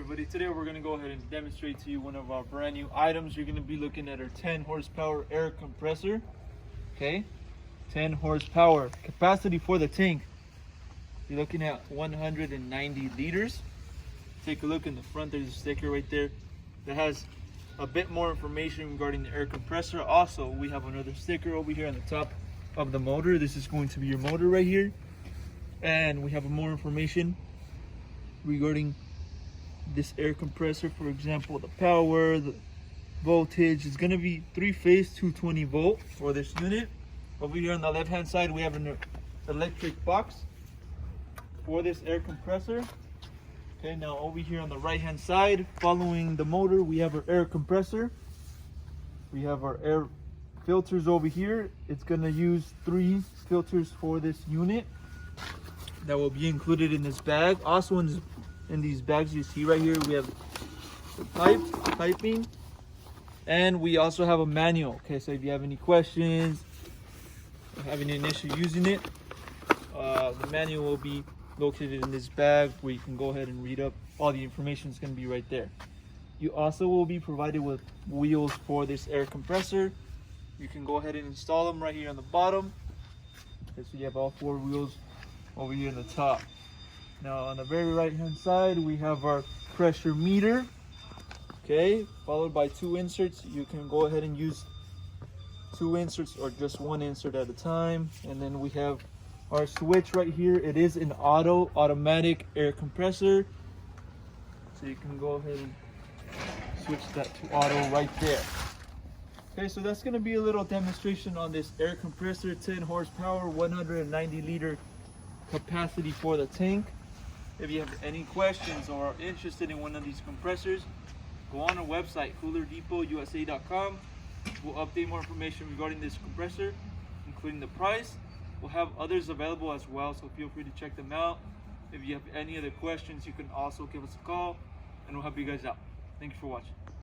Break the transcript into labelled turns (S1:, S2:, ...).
S1: everybody, today we're going to go ahead and demonstrate to you one of our brand new items. You're going to be looking at our 10 horsepower air compressor. Okay, 10 horsepower capacity for the tank. You're looking at 190 liters. Take a look in the front, there's a sticker right there that has a bit more information regarding the air compressor. Also, we have another sticker over here on the top of the motor. This is going to be your motor right here, and we have more information regarding this air compressor. For example, the power, the voltage is going to be 3-phase 220 volt for this unit. Over here on the left hand side we have an electric box for this air compressor. Okay, now over here on the right hand side, following the motor, we have our air compressor. We have our air filters over here. It's going to use 3 filters for this unit that will be included in this bag. Also in these bags you see right here, we have the piping, and we also have a manual. Okay, so if you have any questions or having an issue using it, the manual will be located in this bag where you can go ahead and read up. All the information is going to be right there. You also will be provided with wheels for this air compressor. You can go ahead and install them right here on the bottom. Okay, so you have all 4 wheels over here in the top. Now on the very right hand side we have our pressure meter, okay, followed by 2 inserts. You can go ahead and use 2 inserts or just 1 insert at a time. And then we have our switch right here. It is an automatic air compressor, so you can go ahead and switch that to auto right there. Okay, so that's going to be a little demonstration on this air compressor. 10 horsepower, 190 liter capacity for the tank. If you have any questions or are interested in one of these compressors, go on our website, coolerdepotUSA.com. We'll update more information regarding this compressor, including the price. We'll have others available as well, so feel free to check them out. If you have any other questions, you can also give us a call and we'll help you guys out. Thank you for watching.